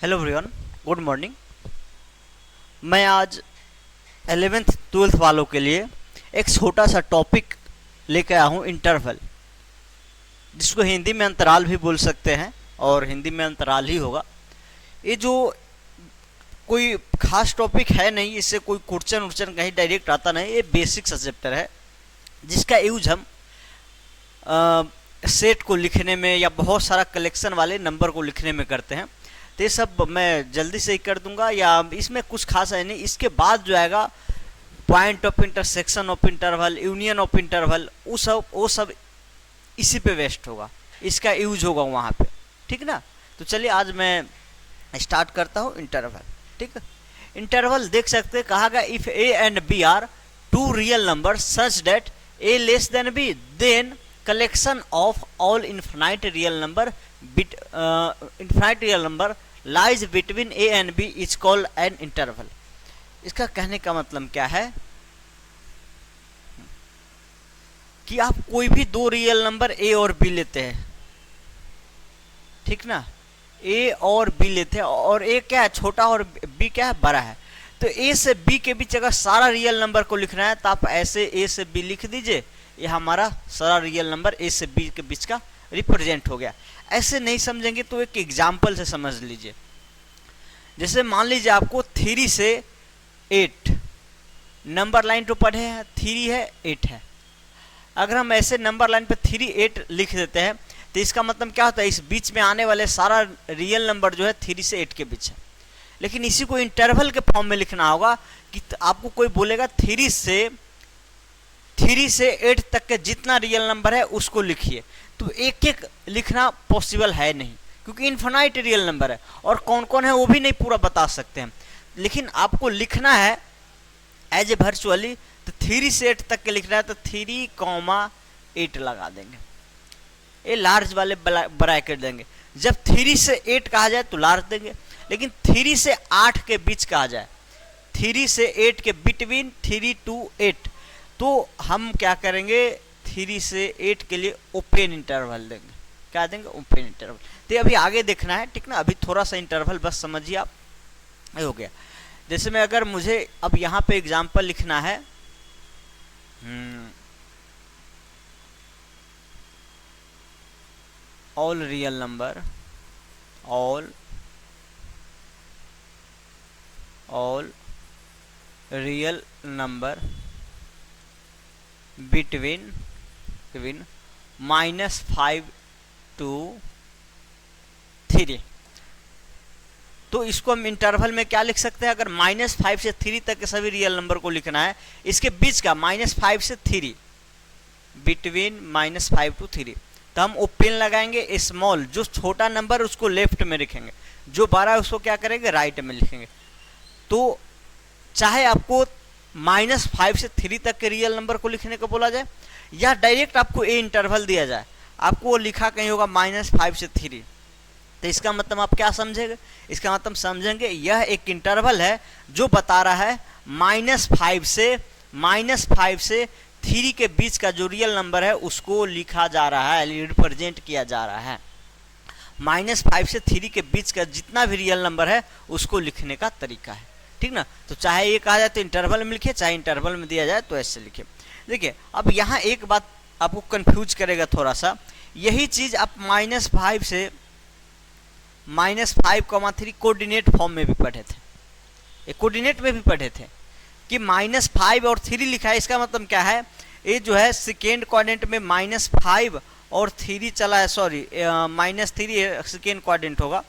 Hello everyone, good morning. मैं आज 11th 12th वालों के लिए एक छोटा सा टॉपिक लेकर आया हूँ, इंटरवल, जिसको हिंदी में अंतराल भी बोल सकते हैं और हिंदी में अंतराल ही होगा। ये जो कोई खास टॉपिक है नहीं, इससे कोई क्वेश्चन उर्चन कहीं डायरेक्ट आता नहीं। ये बेसिक सा चैप्टर है जिसका यूज हम सेट को लिखने में या बहुत सारा कलेक्शन वाले नंबर को लिखने में करते हैं। तो ये सब मैं जल्दी से ही कर दूंगा, या इसमें कुछ खास है नहीं। इसके बाद जो आएगा point of intersection of interval, union of interval, वो सब इसी पे वेस्ट होगा, इसका यूज होगा वहाँ पे, ठीक ना। तो चलिए आज मैं स्टार्ट करता हूँ इंटरवल। ठीक है, इंटरवल देख सकते हैं, कहा गया if A and B are two real number such that A less than B, then collection of all infinite real number lies between a and b is called an interval। इसका कहने का मतलब क्या है कि आप कोई भी दो रियल नंबर a और b लेते हैं, ठीक ना, a और b लेते हैं, और a क्या है, छोटा, और b क्या है, बड़ा है। तो a से b के बीच अगर सारा रियल नंबर को लिखना है तो आप ऐसे a से b लिख दीजिए, ये हमारा सारा रियल नंबर ए से बी के बीच का रिप्रेजेंट हो गया। ऐसे नहीं समझेंगे तो एक एग्जाम्पल से समझ लीजिए। जैसे मान लीजिए आपको 3 से 8 नंबर लाइन तो पढ़े हैं, 3 है 8 है। अगर हम ऐसे नंबर लाइन पे 3 8 लिख देते हैं तो इसका मतलब क्या होता है, इस बीच में आने वाले सारा रियल नंबर जो है 3 से 8 के बीच है। लेकिन इसी को इंटरवल के फॉर्म में लिखना होगा कि आपको कोई बोलेगा 3 से 8 तक के जितना रियल नंबर है उसको लिखिए, तो एक एक लिखना पॉसिबल है नहीं, क्योंकि इनफाइनाइट रियल नंबर है और कौन कौन है वो भी नहीं पूरा बता सकते हैं। लेकिन आपको लिखना है एज ए वर्चुअली, तो 3 से 8 तक के लिखना है तो 3,8 लगा देंगे, ये लार्ज वाले ब्रैकेट देंगे। जब 3 से 8 कहा जाए तो लार्ज देंगे, लेकिन 3 से 8 के बीच कहा जाए, 3 से 8 के बिटवीन 3 to 8, तो हम क्या करेंगे, 3 से 8 के लिए ओपन इंटरवल देंगे। क्या देंगे, ओपन इंटरवल। तो अभी आगे देखना है, ठीक ना, अभी थोड़ा सा इंटरवल बस समझिए आप, हो गया। जैसे मैं अगर मुझे अब यहाँ पे एग्जांपल लिखना है, all real number, all real number between -5 to 3, तो इसको हम इंटरवल में क्या लिख सकते हैं, अगर -5 से 3 तक के सभी रियल नंबर को लिखना है, इसके बीच का -5 से 3, बिटवीन -5 to 3, तो हम ओपन लगाएंगे, स्मॉल जो छोटा नंबर उसको लेफ्ट में लिखेंगे, जो बड़ा है उसको क्या करेंगे, राइट में लिखेंगे। तो चाहे आपको -5 से 3 तक के रियल नंबर को लिखने को बोला जाए, या डायरेक्ट आपको ए इंटरवल दिया जाए, आपको वो लिखा कहीं होगा -5 से 3, तो इसका मतलब आप क्या समझेंगे, इसका मतलब समझेंगे यह एक इंटरवल है जो बता रहा है -5 से 3 के बीच का जो रियल नंबर है उसको लिखा जा रहा है, रिप्रेजेंट किया जा रहा है। -5 से 3 के बीच का जितना भी रियल नंबर है उसको लिखने का तरीका है, ठीक ना। तो चाहे ये कहा जाए तो इंटरवल में लिखिए, चाहे इंटरवल में दिया जाए तो ऐसे लिखिए। देखिए अब यहाँ एक बात आपको कंफ्यूज करेगा थोड़ा सा, यही चीज आप -5 से -5,3 कोऑर्डिनेट फॉर्म में भी पढ़े थे, एक कोऑर्डिनेट में भी पढ़े थे कि -5 और 3 लिखा है। इसका मतलब क्या है, ये जो है सेकेंड क्वाड्रेंट में -5 और 3 चला है, सॉरी -3 सेकेंड क्वाड्रेंट होगा,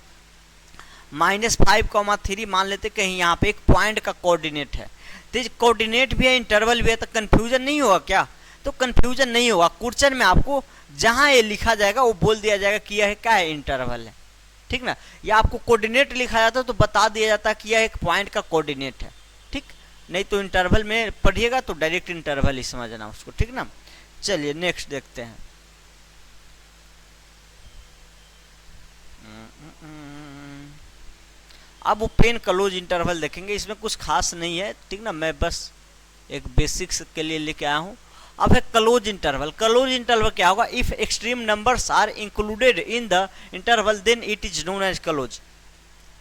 -5,3 मान लेते, कहीं यहाँ पे एक पॉइंट का कोऑर्डिनेट है, तो कोऑर्डिनेट भी है, इंटरवल भी है, तो कंफ्यूजन नहीं होगा क्या, तो कंफ्यूजन नहीं होगा। क्वेश्चन में आपको जहां ये लिखा जाएगा वो बोल दिया जाएगा कि यह क्या है, इंटरवल है, ठीक ना। या आपको कोऑर्डिनेट लिखा जाता है तो बता दिया जाता है कि यह एक पॉइंट का कोऑर्डिनेट है, ठीक। नहीं तो इंटरवल में पढ़िएगा तो डायरेक्ट इंटरवल ही समझना उसको, ठीक ना। चलिए नेक्स्ट देखते हैं। अब वो पेन क्लोज इंटरवल देखेंगे, इसमें कुछ खास नहीं है, ठीक ना, मैं बस एक बेसिक्स के लिए लेके आया हूँ। अब है क्लोज इंटरवल। क्लोज इंटरवल क्या होगा, if extreme numbers are included in the interval then it is known as close.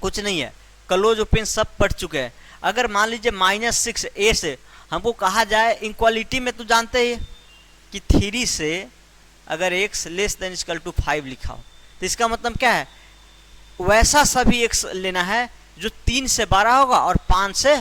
कुछ नहीं है, क्लोज ओपन सब पढ़ चुके हैं। अगर मान लीजिए -6 ए से हमको कहा जाए, इनक्वालिटी में तो जानते ही कि 3 से अगर x less than equal to 5 लिखा हो तो इसका मतलब क्या है, वैसा सभी x लेना है जो 3 से बड़ा होगा और 5 से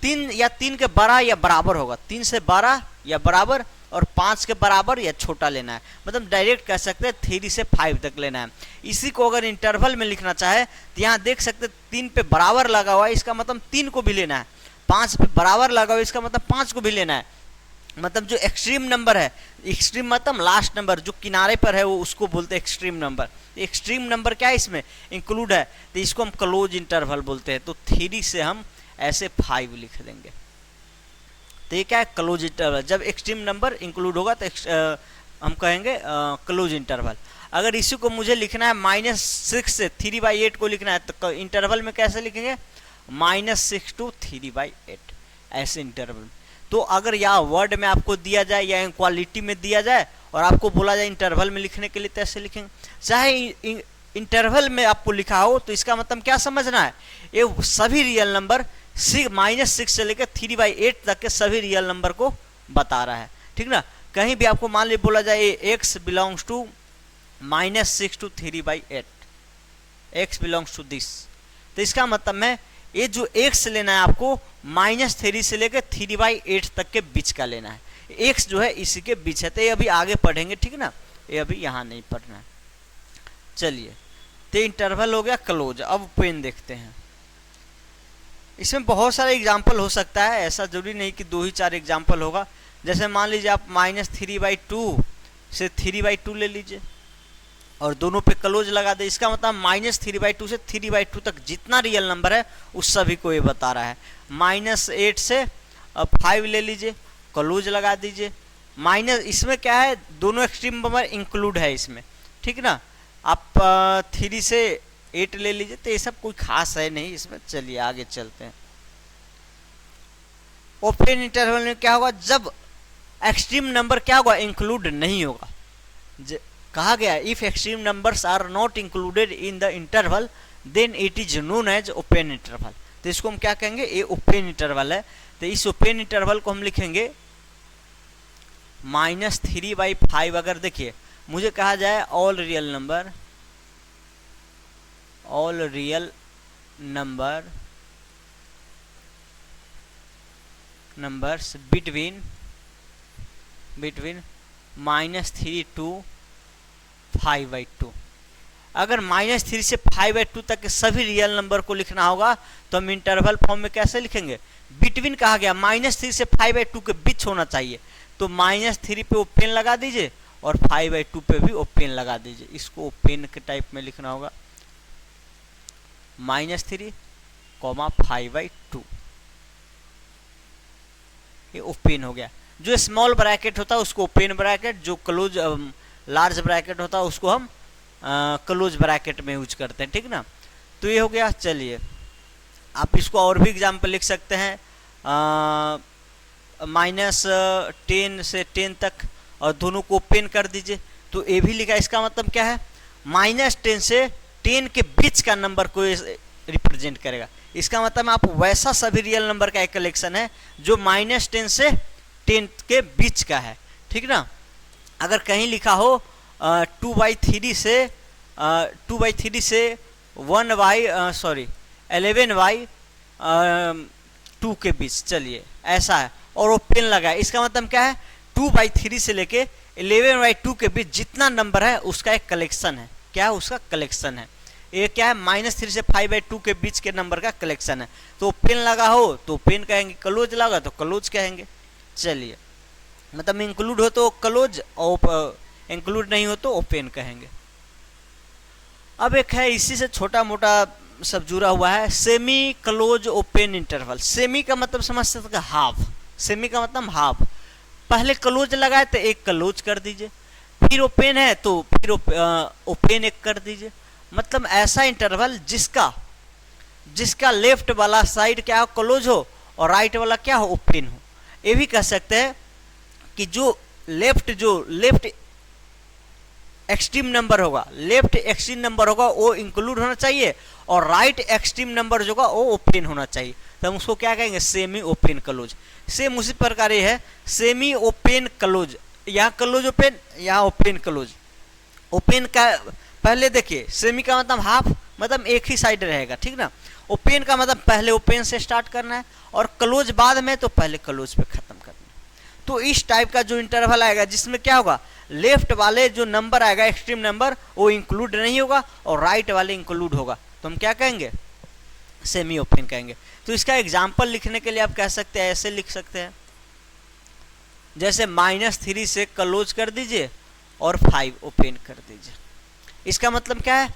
3 या 3 के बड़ा या बराबर होगा, 3 से बड़ा या बराबर और 5 के बराबर या छोटा लेना है। मतलब डायरेक्ट कह सकते हैं 3 से 5 तक लेना है। इसी को अगर इंटरवल में लिखना चाहे तो यहाँ देख सकते 3 पे बराबर लगा हुआ है, इसका मतलब 3 को भी लेना है, 5 पे बराबर लगा हुआ है, इसका मतलब 5 को भी लेना है। मतलब जो एक्सट्रीम नंबर है, एक्सट्रीम मतलब लास्ट नंबर जो किनारे पर है वो उसको बोलते हैं एक्सट्रीम नंबर। एक्सट्रीम नंबर क्या है इसमें इंक्लूड है, तो इसको हम क्लोज इंटरवल बोलते हैं। तो 3 से हम ऐसे 5 लिख देंगे, तो ये क्या है, क्लोज इंटरवल। जब एक्सट्रीम नंबर इंक्लूड होगा तो हम कहेंगे क्लोज इंटरवल। अगर इसी को मुझे लिखना है -6 से 3/8 को लिखना है तो इंटरवल में कैसे लिखेंगे, -6 to 3/8 ऐसे इंटरवल। तो अगर यहाँ वर्ड में आपको दिया जाए या इक्वालिटी में दिया जाए और आपको बोला जाए इंटरवल में लिखने के लिए, तो ऐसे लिखेंगे। चाहे इंटरवल में आपको लिखा हो तो इसका मतलब क्या समझना है, ये सभी रियल नंबर -6 से लेकर 3/8 तक के सभी रियल नंबर को बता रहा है, ठीक ना। कहीं भी आपको मान लीजिए बोला जाए x belongs to -6 to 3/8, x belongs to this, तो इसका मतलब है ये जो x लेना है आपको -3 से लेकर 3/8 तक के बीच का लेना है। x जो है इसी के बीच है, तो ये अभी आगे पढ़ेंगे, ठीक ना, ये अभी यहाँ नहीं पढ़ना है। चलिए, तो इंटरवल हो गया क्लोज। अब पेन देखते हैं। इसमें बहुत सारे एग्जाम्पल हो सकता है, ऐसा जरूरी नहीं कि 2 ही 4 एग्जाम्पल होगा। जैसे मान लीजिए आप -3/2 से 3/2 ले लीजिए और दोनों पे क्लोज लगा दे, इसका मतलब -3/2 से 3/2 तक जितना रियल नंबर है उस सभी को ये बता रहा है। -8 से 5 ले लीजिए, क्लोज लगा दीजिए। इसमें क्या है, दोनों एक्सट्रीम नंबर इंक्लूड है इसमें, ठीक ना। आप 3 से 8 ले लीजिए, तो ये सब कोई खास है नहीं इसमें। चलिए आगे चलते हैं। ओपन इंटरवल में क्या होगा, जब एक्सट्रीम नंबर क्या होगा, इंक्लूड नहीं होगा। कहा गया if extreme numbers are not included in the interval then it is known as open interval. तो इसको हम क्या कहेंगे, ये ओपन इंटरवल है। तो इस ओपन इंटरवल को हम लिखेंगे -3/5। अगर देखिए मुझे कहा जाए all real numbers between -3 to 5/2। अगर -3 से 5/2 तक के सभी रियल नंबर को लिखना होगा तो हम इंटरवल फॉर्म में कैसे लिखेंगे, बिटवीन कहा गया, -3 से 5/2 के बीच होना चाहिए। तो -3 पे ओपन लगा दीजिए और 5/2 पे भी ओपन लगा दीजिए। इसको ओपन के टाइप में लिखना होगा, -3, 5/2, ये ओपन हो गया। जो स्मॉल ब्रैकेट होता है उसको ओपन ब्रैकेट, जो क्लोज लार्ज ब्रैकेट होता है उसको हम क्लोज ब्रैकेट में यूज करते हैं, ठीक ना। तो ये हो गया। चलिए आप इसको और भी एग्जाम्पल लिख सकते हैं, -10 से 10 तक और दोनों को ओपन कर दीजिए, तो ये भी लिखा। इसका मतलब क्या है, -10 से 10 के बीच का नंबर को रिप्रेजेंट करेगा। इसका मतलब आप वैसा सभी रियल नंबर का एक कलेक्शन है जो -10 से 10 के बीच का है, ठीक ना। अगर कहीं लिखा हो 11/3 से 11/2 के बीच, चलिए ऐसा है, और ओपन लगा है। इसका मतलब क्या है, 2/3 से लेके 11/2 के बीच जितना नंबर है उसका एक कलेक्शन है। क्या है, उसका कलेक्शन है। ये क्या है, -3 से 5/2 के बीच के नंबर का कलेक्शन है। तो ओपन लगा हो तो ओपन कहेंगे, क्लोज लगा तो क्लोज कहेंगे। चलिए, मतलब इंक्लूड हो तो क्लोज और इंक्लूड नहीं हो तो ओपन कहेंगे। अब एक है, इसी से छोटा मोटा सब जुड़ा हुआ है, semi close open interval. Semi का मतलब समझ सकते हैं, हाफ। सेमी का मतलब हाफ। पहले क्लोज लगाए तो एक क्लोज कर दीजिए, फिर ओपन है तो फिर ओपन एक कर दीजिए। मतलब ऐसा इंटरवल जिसका लेफ्ट वाला साइड क्या हो, क्लोज हो, और राइट वाला क्या हो, ओपन हो। ये भी कह सकते हैं कि जो लेफ्ट एक्सट्रीम नंबर होगा, लेफ्ट एक्सट्रीम नंबर होगा वो इंक्लूड होना चाहिए, और राइट एक्सट्रीम नंबर जो होगा वो ओपन होना चाहिए, तो हम उसको क्या कहेंगे, सेमी ओपन क्लोज। सेम उसी प्रकार ये है, सेमी ओपन क्लोज, यहाँ क्लोज ओपन, यहाँ ओपन क्लोज। ओपन का पहले देखिए, सेमी का मतलब हाफ, मतलब एक ही साइड रहेगा, ठीक ना। ओपन का मतलब पहले ओपन से स्टार्ट करना है, और क्लोज बाद में, तो पहले क्लोज पे खत्म करना है। तो इस टाइप का जो इंटरवल आएगा जिसमें क्या होगा, लेफ्ट वाले जो नंबर आएगा एक्सट्रीम नंबर वो इंक्लूड नहीं होगा, और राइट वाले इंक्लूड होगा, तो हम क्या कहेंगे, सेमी ओपन कहेंगे। तो इसका एग्जाम्पल लिखने के लिए आप कह सकते हैं, ऐसे लिख सकते हैं, जैसे -3 से क्लोज कर दीजिए और 5 ओपन कर दीजिए। इसका मतलब क्या है,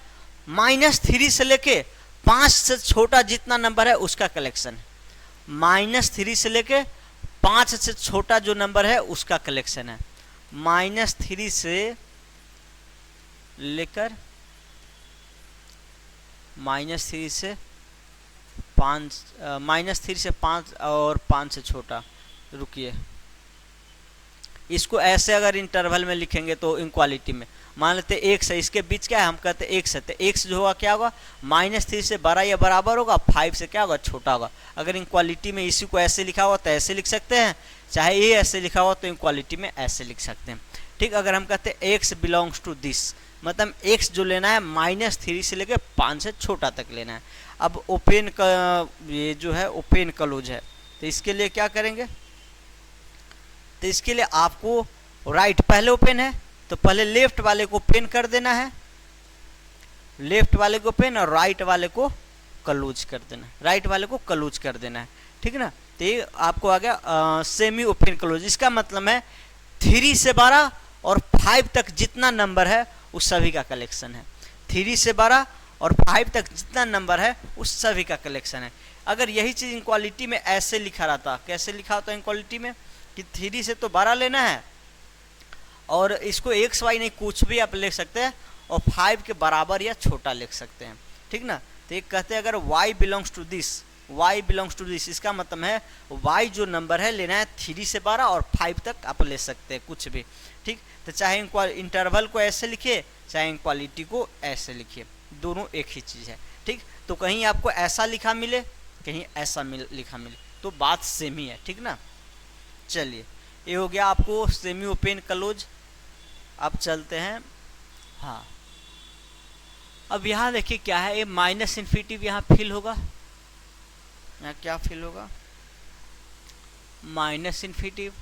-3 से लेके 5 से छोटा जितना नंबर है उसका कलेक्शन है, -3 से लेके 5 से छोटा जो नंबर है उसका कलेक्शन है, -3 से लेकर -3 से 5, -3 से 5 और 5 से छोटा। रुकिए, इसको ऐसे अगर इंटरवल में लिखेंगे तो इनक्वालिटी में मान लेते x है, इसके बीच क्या है, हम कहते हैं x है, तो x जो होगा क्या होगा, -3 से बड़ा या बराबर होगा, 5 से क्या होगा, छोटा होगा। अगर इनक्वालिटी में इसी को ऐसे लिखा हुआ तो ऐसे लिख सकते हैं, चाहे ये ऐसे लिखा हुआ तो इनक्वालिटी में ऐसे लिख सकते हैं, ठीक। अगर हम कहते हैं x बिलोंग्स टू दिस, मतलब x जो लेना है -3 से लेकर 5 से छोटा तक लेना है। अब ओपन का ये जो है ओपन क्लोज है, तो इसके लिए क्या करेंगे, तो इसके लिए आपको राइट पहले ओपन है तो पहले लेफ्ट वाले को ओपन कर देना है, लेफ्ट वाले को ओपन और राइट वाले को क्लोज कर देना है, राइट वाले को क्लोज कर देना है, ठीक ना। तो ये आपको आ गया सेमी ओपन क्लोज। इसका मतलब है 3 से 12 और 5 तक जितना नंबर है उस सभी का कलेक्शन है, 3 से 12 और 5 तक जितना नंबर है उस सभी का कलेक्शन है। अगर यही चीज इनक्वालिटी में ऐसे लिखा रहता, कैसे लिखा होता इनक्वालिटी में, कि 3 से तो 12 लेना है और इसको x y नहीं कुछ भी आप लिख सकते हैं, और 5 के बराबर या छोटा लिख सकते हैं, ठीक ना। तो एक कहते हैं अगर y belongs to this, y belongs to this, इसका मतलब है y जो नंबर है लेना है 3 से 12 और 5 तक आप ले सकते हैं कुछ भी, ठीक। तो चाहे इंटरवल को ऐसे लिखिए, चाहे इनक्वालिटी को ऐसे लिखिए, दोनों एक ही चीज़ है, ठीक। तो कहीं आपको ऐसा लिखा मिले, कहीं ऐसा लिखा मिले, तो बात सेम ही है, ठीक ना। चलिए, ये हो गया आपको सेमी ओपन क्लोज। अब चलते हैं, हाँ, अब यहाँ देखिए क्या है, ये माइनस इन्फिनिटिव यहाँ फिल होगा, यहाँ क्या फिल होगा, माइनस इन्फिनिटिव,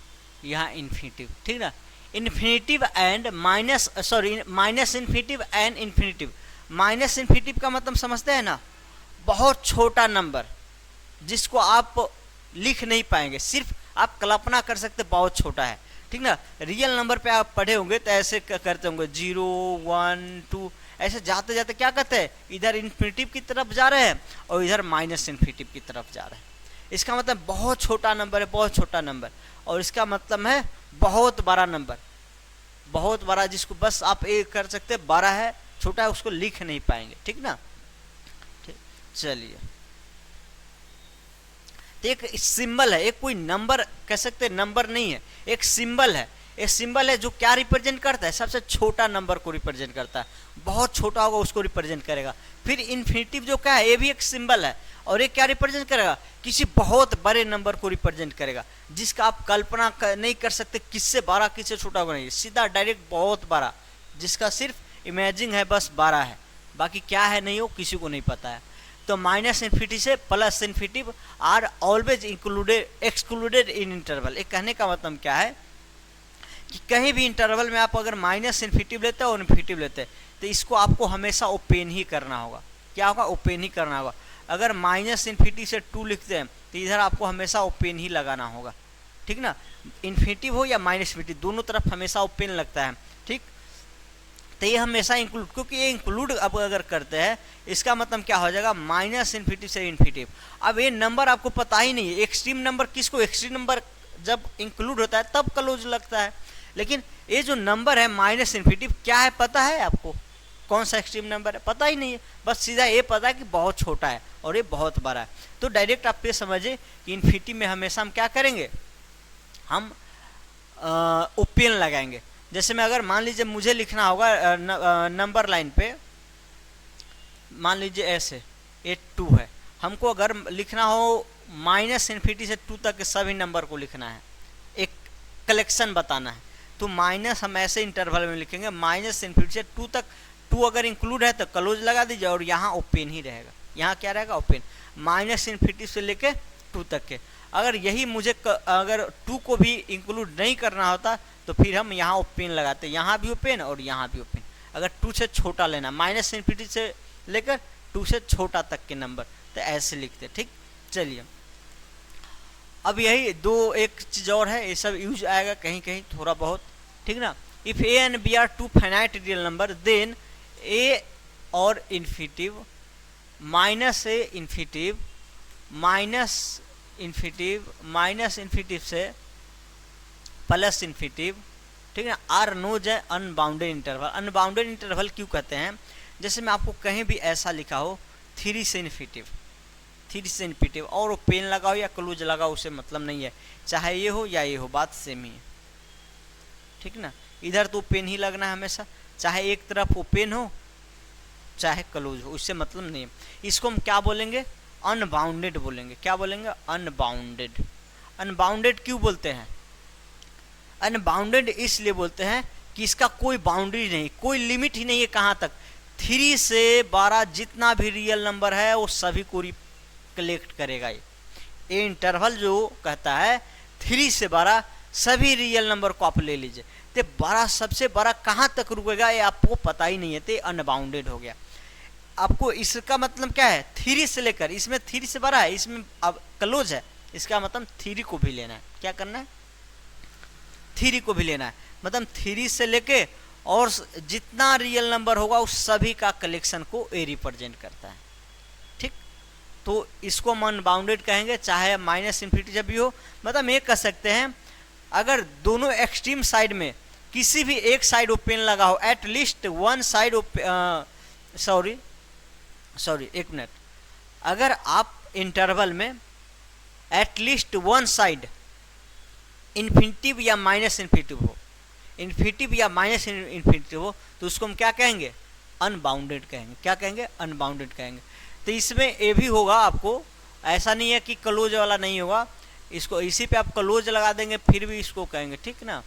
यहाँ इन्फिनिटिव, ठीक ना। Infinitive and minus, sorry, minus infinitive and infinitive. Minus infinitive का मतलब समझते हैं ना, बहुत छोटा नंबर जिसको आप लिख नहीं पाएंगे, सिर्फ आप कल्पना कर सकते बहुत छोटा है, ठीक ना। रियल नंबर पे आप पढ़े होंगे तो ऐसे करते होंगे 0 1 2, ऐसे जाते जाते क्या करते हैं, इधर इन्फिनिटिव की तरफ जा रहे हैं और इधर माइनस इन्फिनिटिव की तरफ जा रहे हैं। इसका मतलब बहुत छोटा नंबर है, बहुत छोटा नंबर, और इसका मतलब है बहुत बड़ा नंबर, बहुत बड़ा, जिसको बस आप एक कर सकते हैं, बड़ा है छोटा है उसको लिख नहीं पाएंगे, ठीक ना। ठीक, चलिए, तो एक सिंबल है, एक कोई नंबर कह सकते नंबर नहीं है, एक सिंबल है, एक सिंबल है जो क्या रिप्रेजेंट करता है, सबसे छोटा नंबर को रिप्रेजेंट करता है, बहुत छोटा होगा उसको रिप्रेजेंट करेगा। फिर इन्फिनिटिव जो क्या है, ये भी एक सिंबल है, और ये क्या रिप्रेजेंट करेगा, किसी बहुत बड़े नंबर को रिप्रेजेंट करेगा, जिसका आप कल्पना नहीं कर सकते किससे बड़ा किससे छोटा होगा, नहीं, सीधा डायरेक्ट बहुत बड़ा, जिसका सिर्फ इमेजिंग है, बस 12 है, बाकी क्या है नहीं हो किसी को नहीं पता है। तो माइनस इन्फिनिटी से plus infinity are always excluded in interval. एक कहने का मतलब क्या है कि कहीं भी इंटरवल में आप अगर माइनस इन्फिनिटिव लेते हैं और इन्फिनिटिव लेते हैं तो इसको आपको हमेशा ओपन ही करना होगा। क्या होगा, ओपन ही करना होगा। अगर माइनस इन्फिनिटी से 2 लिखते हैं तो इधर आपको हमेशा ओपन ही लगाना होगा, ठीक ना। इन्फिनिटिव हो या माइनस इन्फिनिटी, दोनों तरफ हमेशा ओपन लगता है, ठीक। तो ये हमेशा इंक्लूड, क्योंकि ये इंक्लूड अब अगर करते हैं इसका मतलब क्या हो जाएगा, माइनस इन्फिनिटी से इन्फिनिटिव। अब ये नंबर आपको पता ही नहीं है, एक्सट्रीम नंबर किसको, एक्सट्रीम नंबर जब इंक्लूड होता है तब क्लोज लगता है, लेकिन ये जो नंबर है माइनस इन्फिनिटिव क्या है पता है आपको, कौन सा एक्सट्रीम नंबर है पता ही नहीं है, बस सीधा ये पता है कि बहुत छोटा है और ये बहुत बड़ा है। तो डायरेक्ट आप ये समझिए कि इन्फिनिटी में हमेशा हम क्या करेंगे, हम ओपन लगाएंगे। जैसे मैं अगर मान लीजिए मुझे लिखना होगा नंबर लाइन पे, मान लीजिए ऐसे ये 2 है, हमको अगर लिखना हो -∞ से 2 तक के सभी नंबर को लिखना है, एक कलेक्शन बताना है, तो माइनस हम ऐसे इंटरवल में लिखेंगे -∞ से 2 तक। 2 अगर इंक्लूड है तो क्लोज लगा दीजिए और यहाँ ओपन ही रहेगा, यहाँ क्या रहेगा ओपन, -∞ से लेके 2 तक के। अगर यही मुझे अगर 2 को भी इंक्लूड नहीं करना होता तो फिर हम यहाँ ओपन लगाते, यहाँ भी ओपन और यहाँ भी ओपन। अगर 2 से छोटा लेना, -∞ से लेकर 2 से छोटा तक के नंबर, तो ऐसे लिखते। ठीक, चलिए अब यही दो एक चीज़ और है, ये सब यूज आएगा कहीं कहीं थोड़ा बहुत, ठीक ना। If A and B are two finite real number then A और इन्फिनिटिव -a इन्फिनिटिव -इन्फिनिटिव से प्लस इन्फिनिटिव, ठीक है, आर नोज है अनबाउंडेड इंटरवल। अनबाउंडेड इंटरवल क्यों कहते हैं, जैसे मैं आपको कहीं भी ऐसा लिखा हो 3 से इन्फिनिटिव और वो पेन लगाओ या क्लोज लगाओ, उसे मतलब नहीं है, चाहे ये हो या ये हो, बात सेम ही है, ठीक ना। इधर तो पेन ही लगना है हमेशा, चाहे एक तरफ वो पेन हो चाहे क्लोज हो, उससे मतलब नहीं है। इसको हम क्या बोलेंगे, अनबाउंडेड बोलेंगे। क्या बोलेंगे, अनबाउंडेड। अनबाउंडेड क्यों बोलते हैं, अनबाउंडेड इसलिए बोलते हैं कि इसका कोई बाउंड्री नहीं, कोई लिमिट ही नहीं है कहाँ तक। 3 से 12 जितना भी रियल नंबर है वो सभी को कलेक्ट करेगा। ये इंटरवल जो कहता है 3 से 12 सभी रियल नंबर को आप ले लीजिए, तो 12 सबसे बड़ा कहाँ तक रुकेगा ये आपको पता ही नहीं है, तो अनबाउंडेड हो गया। आपको इसका मतलब क्या है, 3 से लेकर, इसमें 3 से 12 है, इसमें अब क्लोज है, इसका मतलब 3 को भी लेना है। क्या करना है, 3 को भी लेना है, मतलब 3 से लेके और जितना रियल नंबर होगा उस सभी का कलेक्शन को ए रिप्रेजेंट करता है। ठीक, तो इसको हम अनबाउंडेड कहेंगे, चाहे -∞ जब भी हो। मतलब ये कह सकते हैं अगर दोनों एक्सट्रीम साइड में किसी भी एक साइड ओपन लगा हो, एटलीस्ट वन साइड एक मिनट, अगर आप इंटरवल में एटलीस्ट वन साइड इन्फिनिटिव या -इन्फिनिटिव हो, इन्फिनिटिव या -इन्फिनिटिव हो, तो उसको हम क्या कहेंगे, अनबाउंडेड कहेंगे। क्या कहेंगे, अनबाउंडेड कहेंगे। तो इसमें ये भी होगा, आपको ऐसा नहीं है कि क्लोज वाला नहीं होगा, इसको इसी पे आप क्लोज लगा देंगे फिर भी इसको कहेंगे, ठीक ना।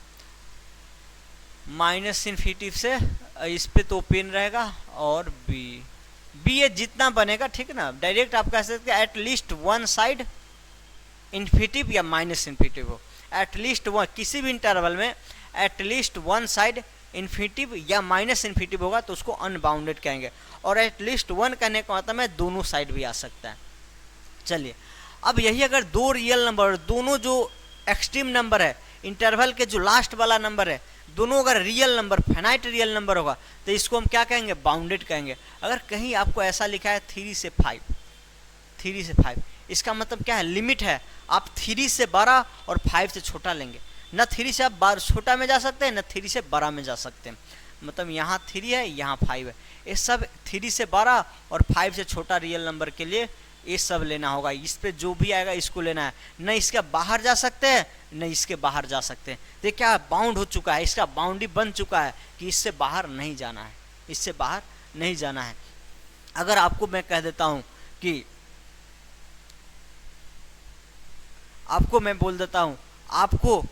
-इन्फिनिटिव से इस पे तो ओपन रहेगा और बी ये जितना बनेगा, ठीक ना, डायरेक्ट आप कह सकते हैं एटलीस्ट वन साइड इन्फिनिटिव या -इन्फिनिटिव हो, एटलीस्ट वन, किसी भी इंटरवल में एटलीस्ट वन साइड इन्फिनिटिव या -इन्फिनिटिव होगा तो उसको अनबाउंडेड कहेंगे। और एटलीस्ट वन कहने का मतलब है दोनों साइड भी आ सकता है। चलिए अब यही अगर दो रियल नंबर, दोनों जो एक्सट्रीम नंबर है, इंटरवल के जो लास्ट वाला नंबर है, दोनों अगर real number, finite real number होगा तो इसको हम क्या कहेंगे, बाउंडेड कहेंगे। अगर कहीं आपको ऐसा लिखा है 3 से 5, इसका मतलब क्या है, लिमिट है, आप 3 से 12 और 5 से छोटा लेंगे, न 3 से आप छोटा में जा सकते हैं, न 3 से बड़ा में जा सकते हैं। मतलब यहाँ 3 है, यहाँ 5 है, ये सब 3 से 12 और 5 से छोटा रियल नंबर के लिए ये सब लेना होगा। इस पे जो भी आएगा इसको लेना है, न इसके बाहर जा सकते हैं न इसके बाहर जा सकते हैं। तो क्या बाउंड हो चुका है, इसका बाउंड्री बन चुका है कि इससे बाहर नहीं जाना है, इससे बाहर नहीं जाना है। अगर आपको मैं कह देता हूं कि आपको मैं बोल देता हूं आपको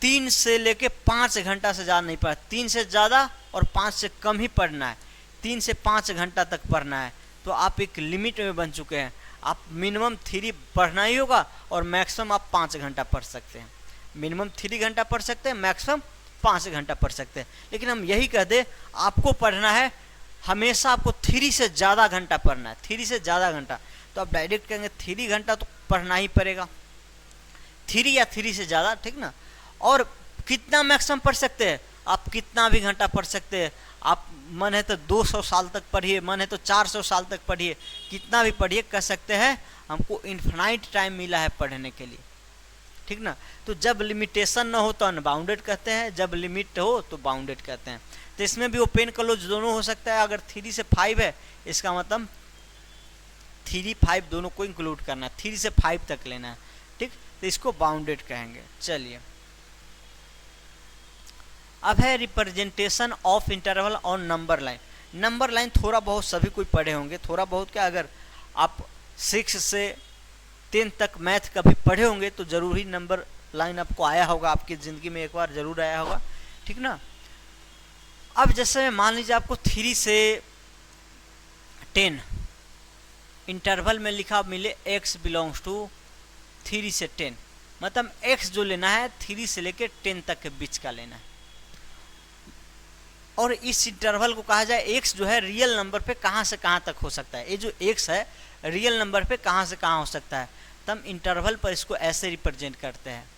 3 से लेके 5 घंटा से ज़्यादा नहीं पढ़ना, 3 से ज़्यादा और 5 से कम ही पढ़ना है, 3 से 5 घंटा तक पढ़ना है, तो आप एक लिमिट में बन चुके हैं। आप मिनिमम 3 पढ़ना ही होगा और मैक्सिमम आप 5 घंटा पढ़ सकते हैं। मिनिमम 3 घंटा पढ़ सकते हैं, मैक्सिमम 5 घंटा पढ़ सकते हैं। लेकिन हम यही कह दें आपको पढ़ना है हमेशा, आपको 3 से ज़्यादा घंटा पढ़ना है, 3 से ज़्यादा घंटा, तो आप डायरेक्ट कहेंगे 3 घंटा तो पढ़ना ही पड़ेगा, 3 या 3 से ज़्यादा, ठीक ना। और कितना मैक्सिमम पढ़ सकते हैं, आप कितना भी घंटा पढ़ सकते हैं। आप मन है तो 200 साल तक पढ़िए, मन है तो 400 साल तक पढ़िए, कितना भी पढ़िए, कह सकते हैं हमको इन्फिनाइट टाइम मिला है पढ़ने के लिए, ठीक ना। तो जब लिमिटेशन ना हो तो अनबाउंडेड कहते हैं, जब लिमिट हो तो बाउंडेड कहते हैं। तो इसमें भी ओपन क्लोज दोनों हो सकता है। अगर 3 से 5 है इसका मतलब 3, 5 दोनों को इंक्लूड करना है, 3 से 5 तक लेना है, ठीक, तो इसको बाउंडेड कहेंगे। चलिए अब है representation of interval on number line. Number line थोड़ा बहुत सभी कोई पढ़े होंगे, थोड़ा बहुत क्या, अगर आप 6 से 10 तक मैथ कभी पढ़े होंगे तो जरूर ही नंबर लाइन आपको आया होगा, आपकी ज़िंदगी में एक बार जरूर आया होगा, ठीक ना। अब जैसे मान लीजिए आपको 3 से 10 इंटरवल में लिखा मिले x बिलोंग्स टू 3 से 10, मतलब x जो लेना है 3 से लेकर 10 तक के बीच का लेना है। और इस इंटरवल को कहा जाए x जो है रियल नंबर पे कहाँ से कहाँ तक हो सकता है, ये जो x है रियल नंबर पे कहाँ से कहाँ हो सकता है, तब इंटरवल पर इसको ऐसे रिप्रेजेंट करते हैं।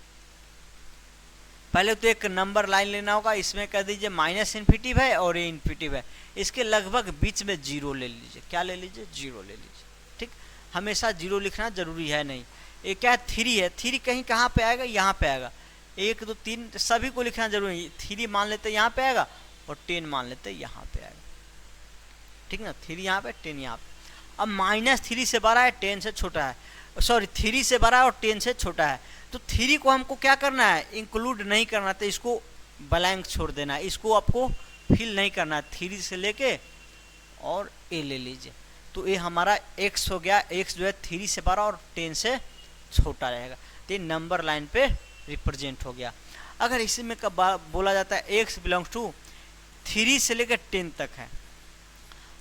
पहले तो एक नंबर लाइन लेना होगा, इसमें कह दीजिए माइनस इन्फिनिटिव है और ये इन्फिनिटिव है, इसके लगभग बीच में जीरो ले लीजिए। क्या ले लीजिए? जीरो ले लीजिए, ठीक। हमेशा जीरो लिखना जरूरी है नहीं। ये क्या है? 3 है, 3 कहीं कहाँ पे आएगा? यहाँ पे आएगा। 1 2 3 सभी को लिखना जरूरी है। 3 मान लेते यहाँ पे आएगा और 10 मान लेते यहाँ पे आएगा, ठीक ना। 3 यहाँ पे, 10 यहाँ पे। अब -3 से बड़ा है, 10 से छोटा है, सॉरी 3 से बड़ा है और 10 से छोटा है, तो 3 को हमको क्या करना है? इंक्लूड नहीं करना, तो इसको ब्लैंक छोड़ देना है, इसको आपको फिल नहीं करना है। 3 से लेके और ए ले लीजिए, तो ये हमारा x हो गया। x जो है 3 से बड़ा और 10 से छोटा रहेगा, तो ये नंबर लाइन पे रिप्रेजेंट हो गया। अगर इसी में कब बोला जाता है x बिलोंग्स टू 3 से लेकर 10 तक है,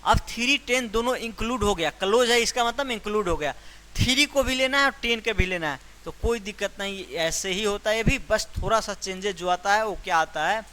अब 3 10 दोनों इंक्लूड हो गया, क्लोज है, इसका मतलब इंक्लूड हो गया। 3 को भी लेना है और 10 के भी लेना है, तो कोई दिक्कत नहीं, ऐसे ही होता है भी। बस थोड़ा सा चेंजेस जो आता है वो क्या आता है,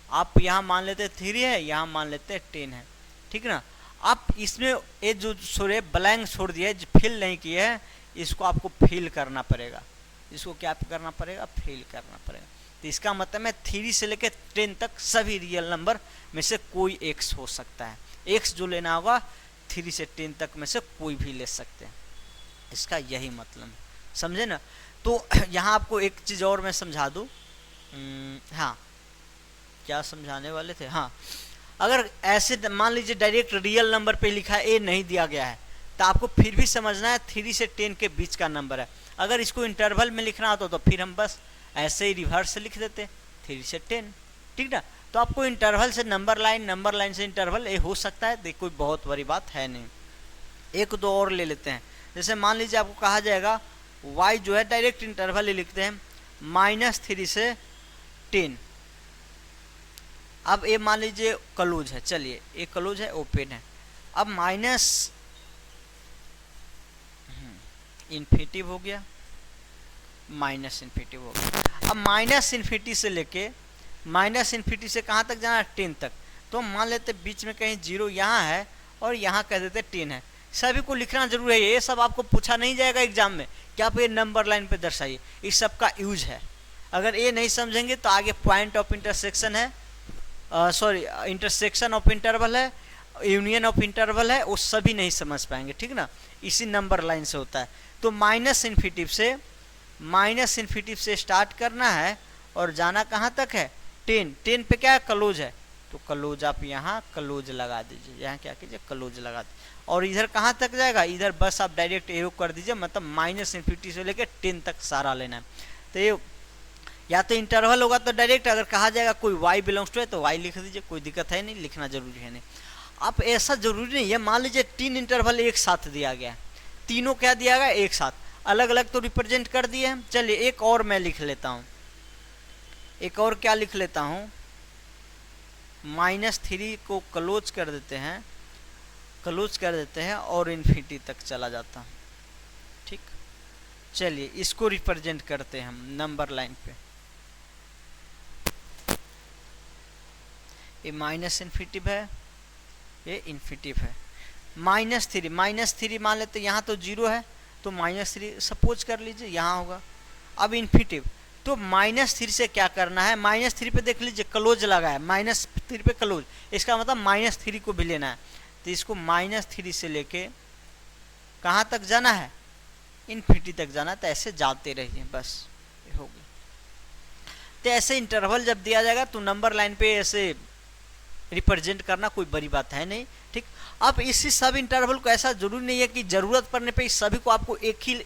आप यहाँ मान लेते 3 है, यहाँ मान लेते 10 है, ठीक ना। आप इसमें ये जो छोड़े ब्लैंक छोड़ दिए, फिल नहीं किए है, इसको आपको फिल करना पड़ेगा। इसको क्या करना पड़ेगा? फिल करना पड़ेगा। तो इसका मतलब है 3 से लेकर 10 तक सभी रियल नंबर में से कोई x हो सकता है। x जो लेना होगा 3 से 10 तक में से कोई भी ले सकते हैं, इसका यही मतलब है, समझे ना। तो यहाँ आपको एक चीज़ और मैं समझा दूँ। हाँ, क्या समझाने वाले थे? हाँ, अगर ऐसे मान लीजिए डायरेक्ट रियल नंबर पे लिखा है, ए नहीं दिया गया है, तो आपको फिर भी समझना है 3 से 10 के बीच का नंबर है। अगर इसको इंटरवल में लिखना होता तो फिर हम बस ऐसे ही रिवर्स लिख देते 3 से 10, ठीक ना। तो आपको इंटरवल से नंबर लाइन से इंटरवल ये हो सकता है, कोई बहुत बड़ी बात है नहीं। एक दो और ले लेते हैं। जैसे मान लीजिए आपको कहा जाएगा y जो है डायरेक्ट इंटरवल ही लिखते हैं -3 से 10। अब ये मान लीजिए क्लोज है, चलिए ये क्लोज है, ओपन है। अब माइनस इन्फिनिटिव हो गया, माइनस इन्फिनिटिव हो गया। अब माइनस इन्फिनिटी से लेके माइनस इन्फिनिटी से कहाँ तक जाना है? 10 तक। तो हम मान लेते बीच में कहीं 0 यहाँ है और यहाँ कह देते 10 है। सभी को लिखना जरूर है, ये सब आपको पूछा नहीं जाएगा एग्जाम में कि आप ये नंबर लाइन पे दर्शाइए, इस सब का यूज है। अगर ये नहीं समझेंगे तो आगे पॉइंट ऑफ इंटरसेक्शन है, सॉरी इंटरसेक्शन ऑफ इंटरवल है, यूनियन ऑफ इंटरवल है, वो सभी नहीं समझ पाएंगे, ठीक ना। इसी नंबर लाइन से होता है। तो माइनस इन्फिनिटिव से स्टार्ट करना है और जाना कहाँ तक है? 10 पे क्या है? क्लोज है, तो क्लोज आप यहाँ क्लोज लगा दीजिए, यहाँ क्या कीजिए? क्लोज लगा दीजिए। और इधर कहाँ तक जाएगा? इधर बस आप डायरेक्ट एरो कर दीजिए, मतलब माइनस इन्फिनिटी से लेकर 10 तक सारा लेना है। तो ये या तो इंटरवल होगा तो डायरेक्ट, अगर कहा जाएगा कोई y बिलोंग्स टू है तो y लिख दीजिए, कोई दिक्कत है नहीं, लिखना जरूरी है नहीं। आप ऐसा जरूरी नहीं है, मान लीजिए 3 इंटरवल एक साथ दिया गया, तीनों क्या दिया गया? एक साथ, अलग अलग तो रिप्रेजेंट कर दिए हैं। चलिए एक और मैं लिख लेता हूँ, एक और क्या लिख लेता हूँ, -3 को क्लोज कर देते हैं और इन्फिनिटी तक चला जाता हूँ, ठीक। चलिए इसको रिप्रेजेंट करते हैं हम नंबर लाइन पे। ये माइनस इन्फिनिटिव है, ये इन्फिनिटिव है। -3 मान लेते, यहाँ तो 0 है तो -3 सपोज कर लीजिए यहाँ होगा। अब इन्फिनिटिव, तो -3 से क्या करना है? -3 पे देख लीजिए क्लोज लगा है, -3 पे क्लोज, इसका मतलब -3 को भी लेना है। तो इसको -3 से लेके कहाँ तक जाना है? इन्फिनिटी तक जाना है। तो ऐसे जाते रहिए, बस ये हो गया। तो ऐसे इंटरवल जब दिया जाएगा तो नंबर लाइन पे ऐसे रिप्रेजेंट करना कोई बड़ी बात है नहीं, ठीक। अब इसी सब इंटरवल को ऐसा जरूरी नहीं है कि जरूरत पड़ने पे इस सभी को आपको एक ही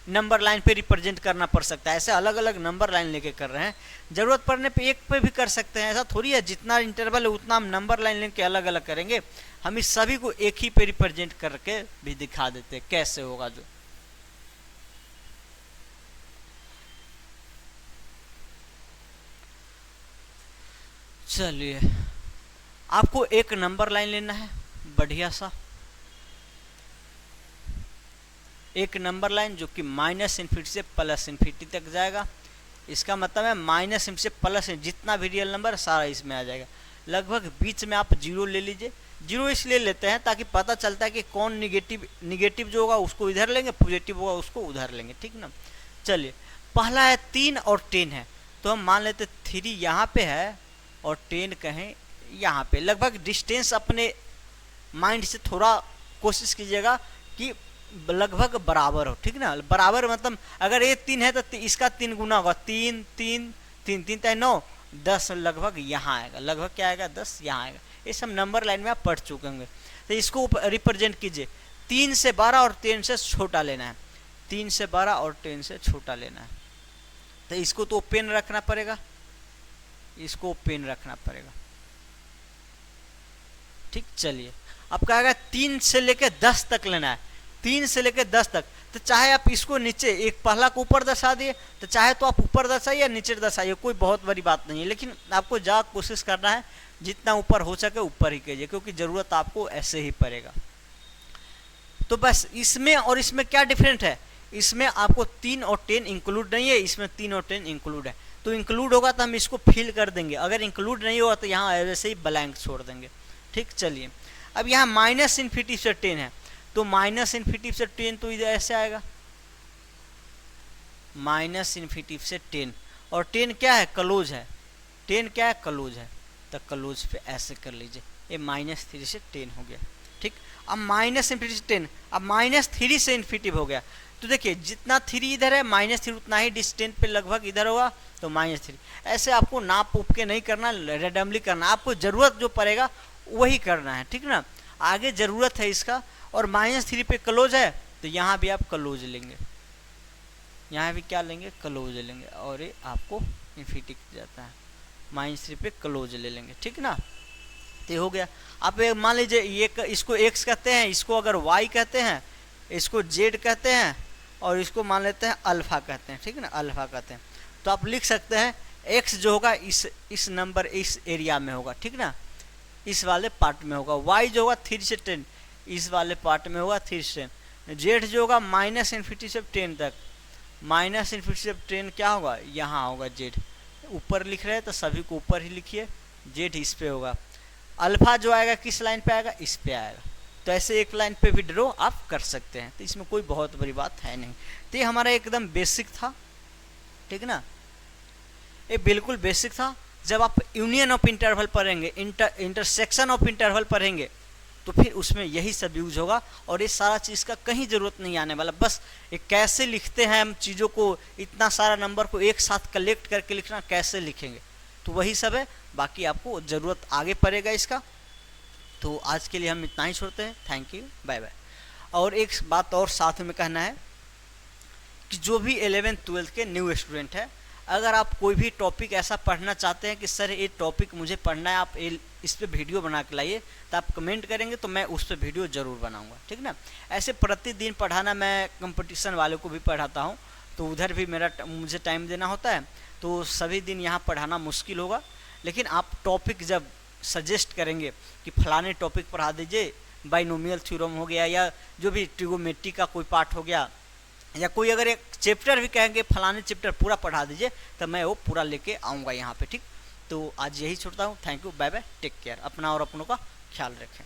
नंबर लाइन पे रिप्रेजेंट करना पड़ सकता है। ऐसे अलग अलग नंबर लाइन लेके कर रहे हैं, जरूरत पड़ने पे एक पे भी कर सकते हैं, ऐसा थोड़ी है जितना इंटरवल है उतना हम नंबर लाइन लेके अलग अलग करेंगे। हम इस सभी को एक ही पे रिप्रेजेंट करके भी दिखा देते हैं कैसे होगा जो। चलिए, आपको एक नंबर लाइन लेना है बढ़िया सा, एक नंबर लाइन जो कि माइनस इन्फिनिटी से प्लस इन्फिनिटी तक जाएगा। इसका मतलब है माइनस इनफिनिटी से प्लस जितना भी रियल नंबर सारा इसमें आ जाएगा। लगभग बीच में आप जीरो ले लीजिए। जीरो इसलिए लेते हैं ताकि पता चलता है कि कौन निगेटिव जो होगा उसको इधर लेंगे, पॉजिटिव होगा उसको उधर लेंगे, ठीक ना। चलिए, पहला है 3 और 10 है, तो हम मान लेते 3 यहाँ पे है और 10 कहें यहाँ पे। लगभग डिस्टेंस अपने माइंड से थोड़ा कोशिश कीजिएगा कि लगभग बराबर हो, ठीक ना। बराबर मतलब अगर ये 3 है तो इसका 3 गुना होगा, 3 3 3 3 3 9 10, लगभग यहाँ आएगा। लगभग क्या आएगा? 10 यहाँ आएगा। ये सब नंबर लाइन में आप पढ़ चुके होंगे। तो इसको रिप्रेजेंट कीजिए। 3 से 12 और 10 से छोटा लेना है। 3 से 12 और 10 से छोटा लेना है। तो इसको तो ओपन रखना पड़ेगा, इसको ओपन रखना पड़ेगा, ठीक। चलिए, अब कहेगा 3 से लेके 10 तक लेना है। 3 से लेके 10 तक, तो चाहे आप इसको नीचे एक पहला को ऊपर दर्शा दिए, तो चाहे तो आप ऊपर दर्शाइए या नीचे दर्शाइए, कोई बहुत बड़ी बात नहीं है। लेकिन आपको जा कोशिश करना है जितना ऊपर हो सके ऊपर ही कीजिए, क्योंकि जरूरत आपको ऐसे ही पड़ेगा। तो बस इसमें और इसमें क्या डिफरेंट है? इसमें आपको 3 और 10 इंक्लूड नहीं है, इसमें 3 और 10 इंक्लूड है। तो इंक्लूड होगा तो हम इसको फिल कर देंगे, अगर इंक्लूड नहीं होगा तो यहाँ ऐसे ही ब्लैंक छोड़ देंगे, ठीक। चलिए, अब यहाँ माइनस इन्फिनिटी से 10 है, तो माइनस इन्फिनिटी से 10 तो इधर ऐसे आएगा, माइनस इन्फिनिटी से 10। और 10 क्या है? क्लोज है। 10 क्या है? क्लोज है। तो क्लोज पे ऐसे कर लीजिए, ये -3 से 10 हो गया, ठीक। अब माइनस इन्फिनिटी से 10, अब -3 से इन्फिनिटी हो गया। तो देखिए, जितना 3 इधर है -3 उतना ही डिस्टेंस पे लगभग इधर होगा, तो -3। ऐसे आपको नाप उप के नहीं करना, रेंडमली करना, आपको जरूरत जो पड़ेगा वही करना है, ठीक ना। आगे जरूरत है इसका। और -3 पे क्लोज है, तो यहाँ भी आप क्लोज लेंगे, यहाँ भी क्या लेंगे? क्लोज लेंगे, और ये आपको इन्फिनिटी जाता है, -3 पे क्लोज ले लेंगे, ठीक ना। तो हो गया। आप मान लीजिए ये इसको x कहते हैं, इसको अगर y कहते हैं, इसको z कहते हैं, और इसको मान लेते हैं अल्फा कहते हैं, ठीक ना, अल्फा कहते हैं। तो आप लिख सकते हैं x जो होगा इस नंबर इस एरिया में होगा, ठीक ना, इस वाले पार्ट में होगा। y जो होगा 3 से 10 इस वाले पार्ट में होगा, 3 से 10। z जो होगा -इन्फिनिटी से 10 तक, -इन्फिनिटी से 10 क्या होगा? यहाँ होगा z। ऊपर लिख रहे हैं तो सभी को ऊपर ही लिखिए, z इस पे होगा। अल्फा जो आएगा किस लाइन पे आएगा? इस पे आएगा। तो ऐसे एक लाइन पे भी ड्रॉ आप कर सकते हैं, तो इसमें कोई बहुत बड़ी बात है नहीं। तो ये हमारा एकदम बेसिक था, ठीक ना, ये बिल्कुल बेसिक था। जब आप यूनियन ऑफ इंटरवल पढ़ेंगे, इंटरसेक्शन ऑफ इंटरवल पढ़ेंगे, तो फिर उसमें यही सब यूज होगा। और ये सारा चीज़ का कहीं ज़रूरत नहीं आने वाला। बस ये कैसे लिखते हैं हम चीज़ों को, इतना सारा नंबर को एक साथ कलेक्ट करके लिखना कैसे लिखेंगे, तो वही सब है। बाकी आपको ज़रूरत आगे पड़ेगा इसका। तो आज के लिए हम इतना ही छोड़ते हैं। Thank you, bye bye. और एक बात और साथ में कहना है कि जो भी 11th-12th के न्यू स्टूडेंट है, अगर आप कोई भी टॉपिक ऐसा पढ़ना चाहते हैं कि सर ये टॉपिक मुझे पढ़ना है, आप इस पे वीडियो बना के लाइए, तो आप कमेंट करेंगे तो मैं उस पर वीडियो ज़रूर बनाऊंगा, ठीक ना। ऐसे प्रतिदिन पढ़ाना, मैं कंपटीशन वाले को भी पढ़ाता हूँ, तो उधर भी मुझे टाइम देना होता है, तो सभी दिन यहाँ पढ़ाना मुश्किल होगा। लेकिन आप टॉपिक जब सजेस्ट करेंगे कि फलाने टॉपिक पढ़ा दीजिए, बाइनोमियल थ्योरम हो गया, या जो भी ट्रिगोमेट्री का कोई पार्ट हो गया, या कोई अगर एक चैप्टर भी कहेंगे फलाने चैप्टर पूरा पढ़ा दीजिए, तो मैं वो पूरा लेके आऊँगा यहाँ पे, ठीक। तो आज यही छोड़ता हूँ। Thank you, bye bye, take care. अपना और अपनों का ख्याल रखें।